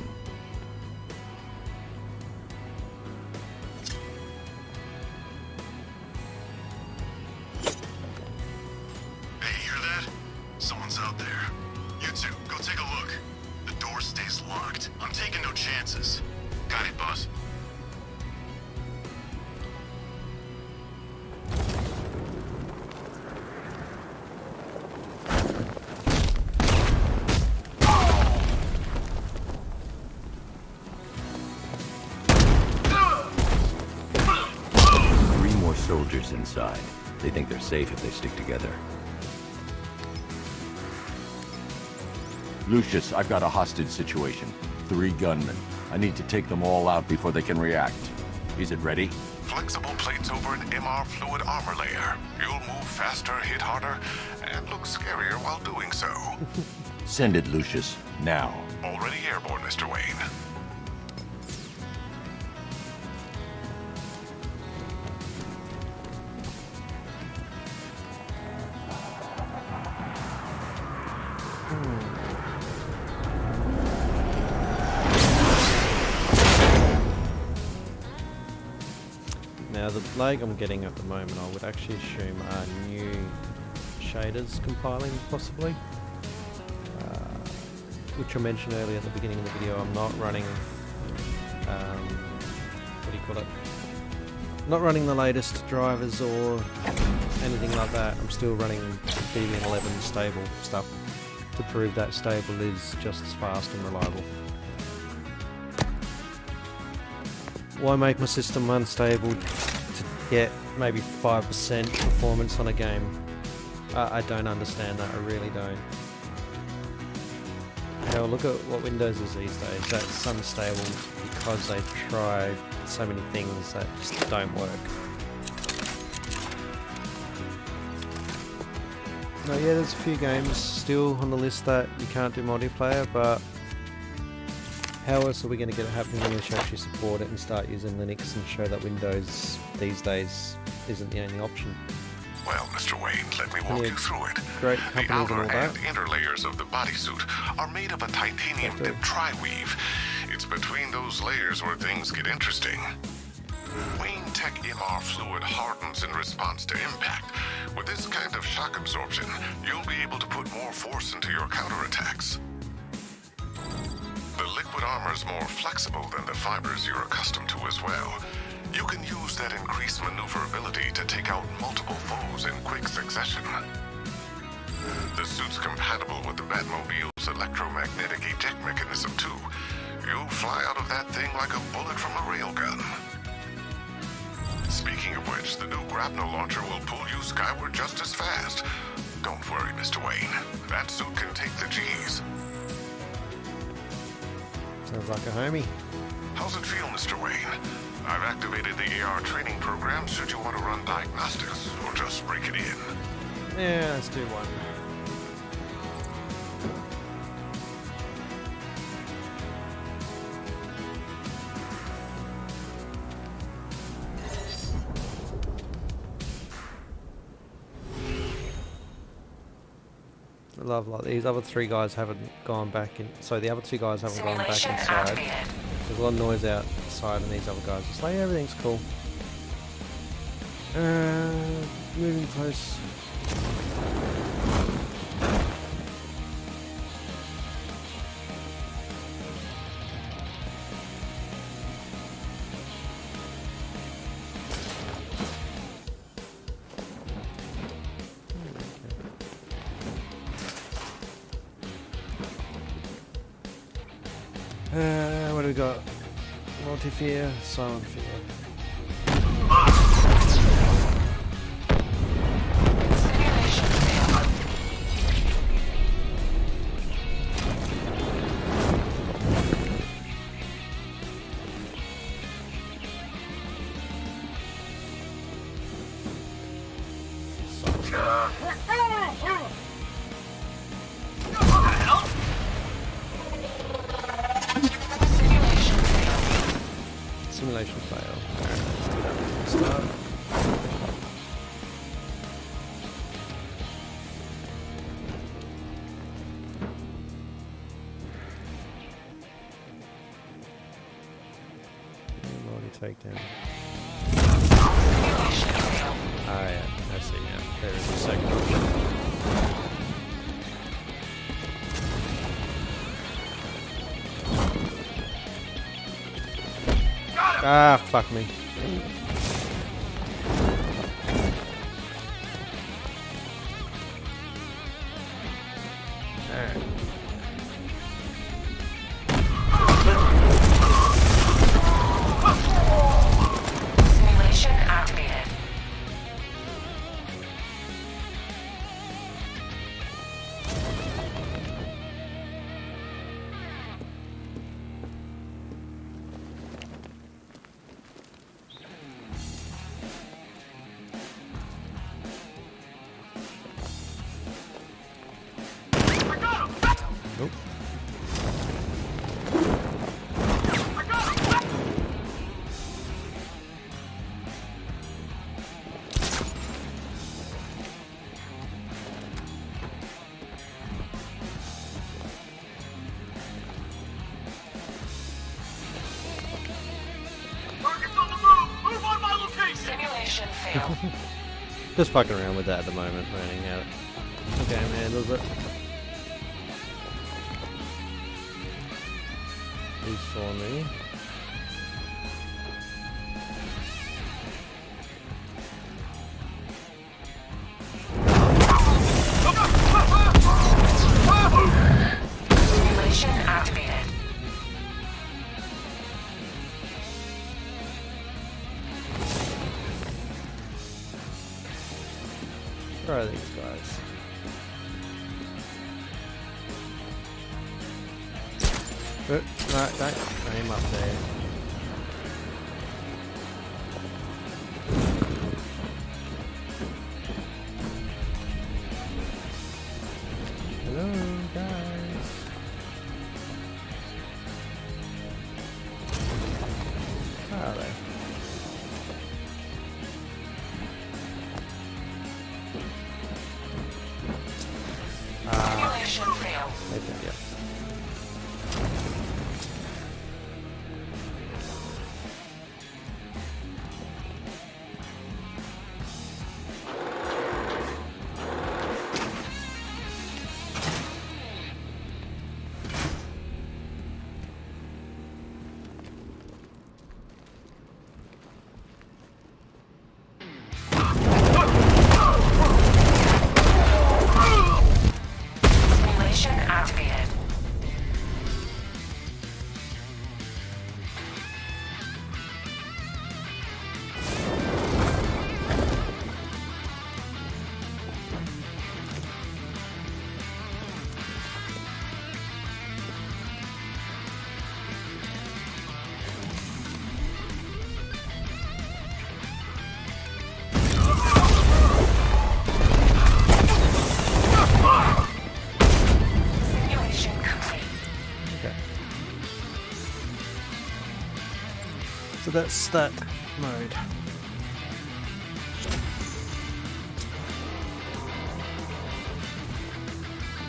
Hey, you hear that? Someone's out there. You two, go take a look. The door stays locked. I'm taking no chances. Got it, boss. Soldiers inside. They think they're safe if they stick together. Lucius, I've got a hostage situation. 3 gunmen. I need to take them all out before they can react. Is it ready? Flexible plates over an MR fluid armor layer. You'll move faster, hit harder, and look scarier while doing so. Send it, Lucius. Now. Already airborne, Mr. Wayne. Now the lag I'm getting at the moment, I would actually assume are new shaders compiling, possibly. Which I mentioned earlier at the beginning of the video. I'm not running, what do you call it? Not running the latest drivers or anything like that. I'm still running Debian 11 stable stuff to prove that stable is just as fast and reliable. Why make my system unstable to get maybe 5% performance on a game? I don't understand that, I really don't. Hell, look at what Windows is these days. That's unstable because they try so many things that just don't work. Now, yeah, there's a few games still on the list that you can't do multiplayer, but how else are we going to get it happening unless you actually support it and start using Linux and show that Windows these days isn't the only option? Well, Mr. Wayne, let me walk you through it. Great The companies outer and all that. and inner layers of the bodysuit are made of a titanium-dipped tri-weave. It's between those layers where things get interesting. Wayne Tech MR fluid hardens in response to impact. With this kind of shock absorption, you'll be able to put more force into your counterattacks. The liquid armor's more flexible than the fibers you're accustomed to as well. You can use that increased maneuverability to take out multiple foes in quick succession. The suit's compatible with the Batmobile's electromagnetic eject mechanism too. You'll fly out of that thing like a bullet from a railgun. Speaking of which, the new grapnel launcher will pull you skyward just as fast. Don't worry, Mr. Wayne. That suit can take the G's. Sounds like a homie. How's it feel, Mr. Wayne? I've activated the AR training program should you want to run diagnostics, or just break it in. Yeah, let's do one. I love, like, these other 3 guys haven't gone back in. So the other 2 guys haven't gone back inside. There's a lot of noise outside, and these other guys just like, yeah, everything's cool. Moving close. What do we got? Multi-fear, silent fear. simulation fail. Alright, let's do that from the start. Takedown. Ah, yeah, I see, yeah. There is a second option. Ah, fuck me. Alright. Simulation activated. Nope. Simulation failed. Just fucking around with that at the moment, learning how the game handles it. He saw me. Simulation activated. Where are these guys? No, don't aim up there. Hello, guys. Where are they? Simulation failed. Okay, yeah. Simulation activated. Simulation complete. Okay. So that's that mode.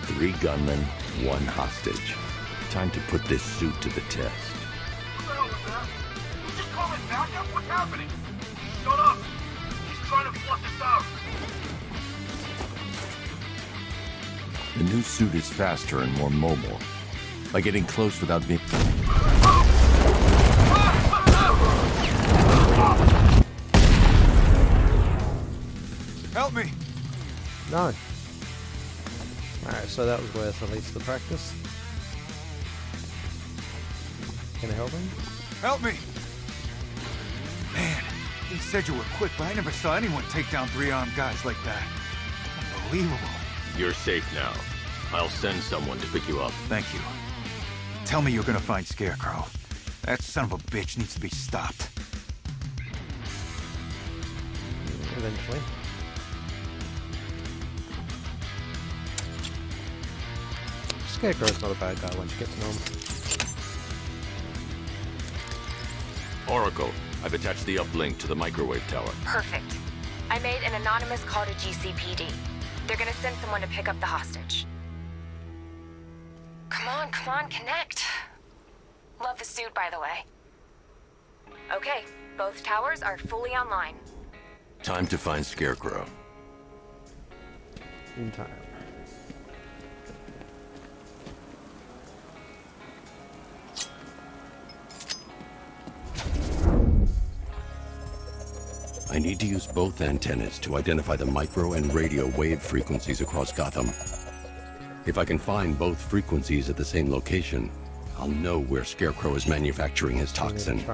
Three gunmen, one hostage. Time to put this suit to the test. What the hell was that? You just call it backup? What's happening? Shut up! He's trying to flush us out. The new suit is faster and more mobile. By getting close without being... Help me! No. Alright, so that was worth at least the practice. Can I help him? Help me! Man, he said you were quick, but I never saw anyone take down three-armed guys like that. Unbelievable. You're safe now. I'll send someone to pick you up. Thank you. Tell me you're gonna find Scarecrow. That son of a bitch needs to be stopped. Eventually. Scarecrow's not a bad guy once you get to know him. Oracle, I've attached the uplink to the microwave tower. Perfect. I made an anonymous call to GCPD. They're gonna send someone to pick up the hostage. Come on, connect. Love the suit, by the way. Okay, both towers are fully online. Time to find Scarecrow. In time. I need to use both antennas to identify the micro and radio wave frequencies across Gotham. If I can find both frequencies at the same location, I'll know where Scarecrow is manufacturing his toxin.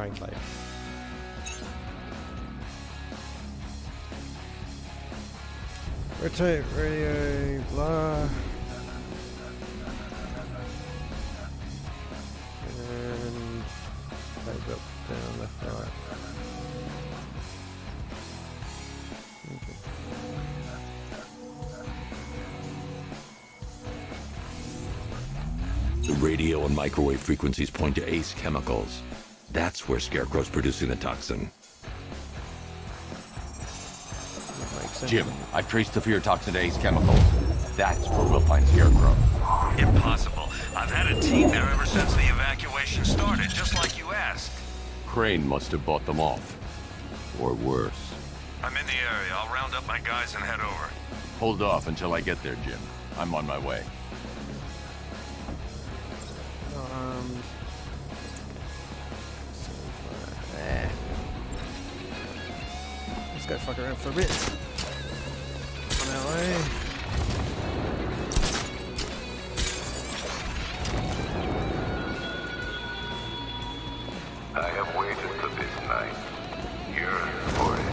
Rotate, radio, blah. And maybe up, down, left, right. The radio and microwave frequencies point to Ace Chemicals. That's where Scarecrow's producing the toxin. Jim, I've traced the fear toxin to Ace Chemicals. That's where we'll find Scarecrow. Impossible. I've had a team there ever since the evacuation started, just like you asked. Crane must have bought them off. Or worse. I'm in the area. I'll round up my guys and head over. Hold off until I get there, Jim. I'm on my way. Let's go fuck around for a bit. On our way. I have waited for this night. Yearned for it.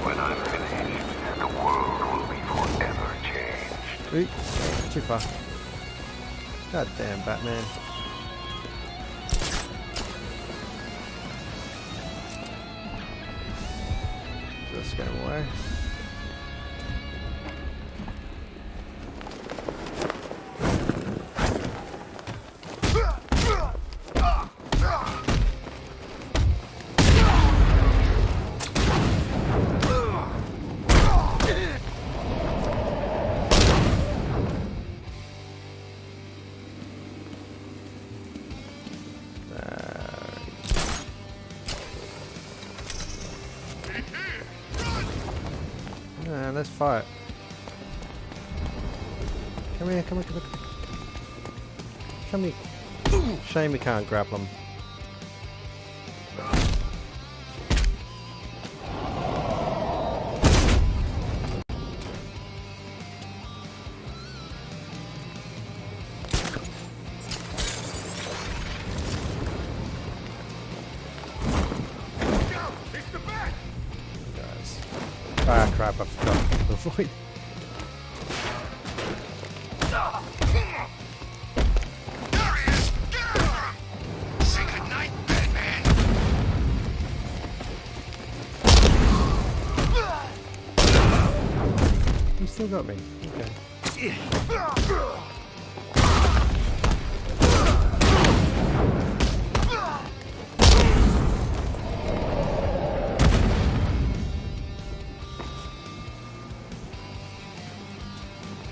When I'm finished, the world will be forever changed. Ooh, too far. God damn, Batman. Just go away. Let's fight. Come here, come here, come here. Show me. Shame we can't grapple them. Ah crap, I forgot to avoid. There he is! Get after him! Say goodnight, Batman! You still got me. Okay.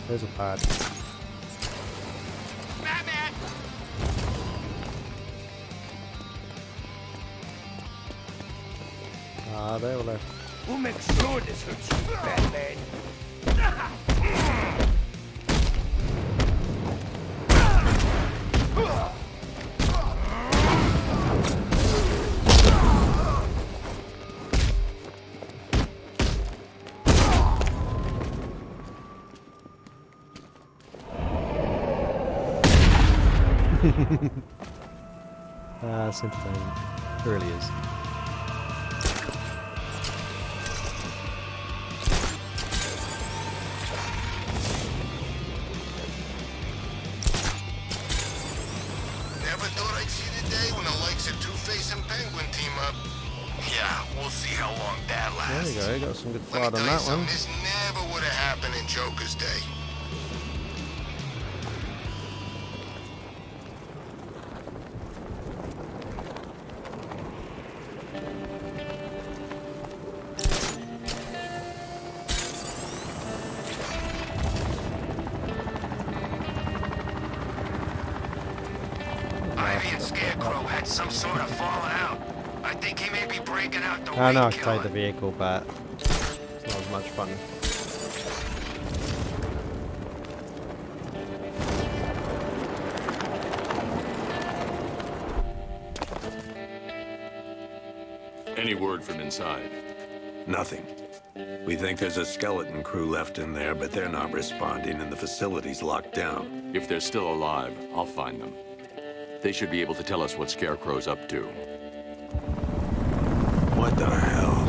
There's a pod. Batman! Ah, they were left. We'll make sure this hurts you, Batman. It's entertaining. It really is. Never thought I'd see the day when the likes of Two-Face and Penguin team up. Yeah, we'll see how long that lasts. There you go, got some good Let me fight on tell you that one. something, this never would have happened in Joker's day. had some sort of fallout. I think he may be breaking out the I know I weed can killer. take the vehicle, but it's not as much fun. Any word from inside? Nothing. We think there's a skeleton crew left in there, but they're not responding and the facility's locked down. If they're still alive, I'll find them. They should be able to tell us what Scarecrow's up to. What the hell?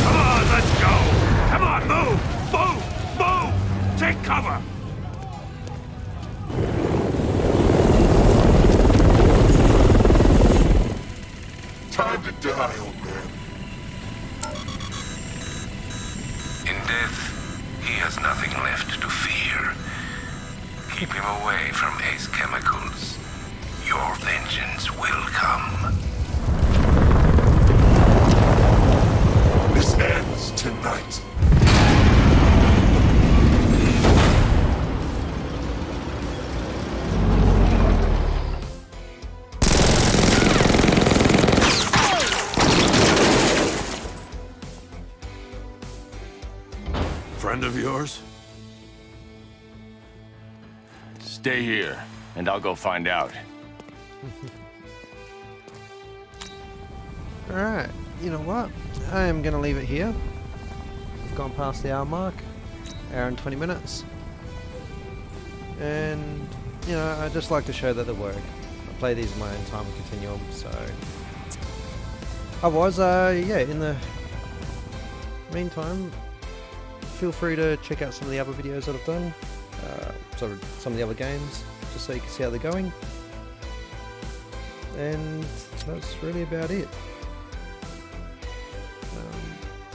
Come on, let's go! Come on, move! Move! Move! Take cover! Time to die, old man. In death, he has nothing left to fear. Keep him away from Ace Chemicals. Your vengeance will come. This ends tonight. Friend of yours? Stay here, and I'll go find out. Alright, you know what? I am going to leave it here. We've gone past the hour mark. Hour and 20 minutes. And, you know, I just like to show that they work. I play these in my own time continuum, so... Otherwise, yeah, in the meantime, feel free to check out some of the other videos that I've done. Sort of some of the other games, just so you can see how they're going. And that's really about it.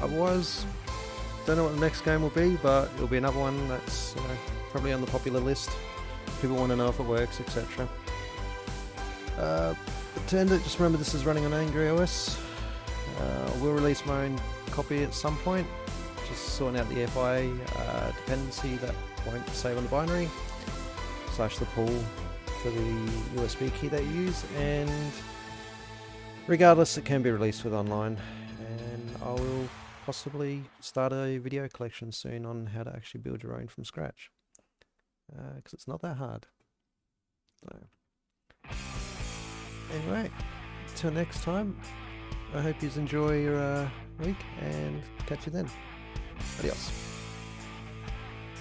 Otherwise, don't know what the next game will be, but it'll be another one that's probably on the popular list. People want to know if it works, etc. To end it, just remember this is running on Angry OS. We'll release my own copy at some point. Just sorting out the FI dependency that won't save on the binary, / the pool for the USB key that you use, and regardless, it can be released with online, and I will possibly start a video collection soon on how to actually build your own from scratch, because it's not that hard. So, anyway, till next time, I hope you enjoy your week, and catch you then. Adios.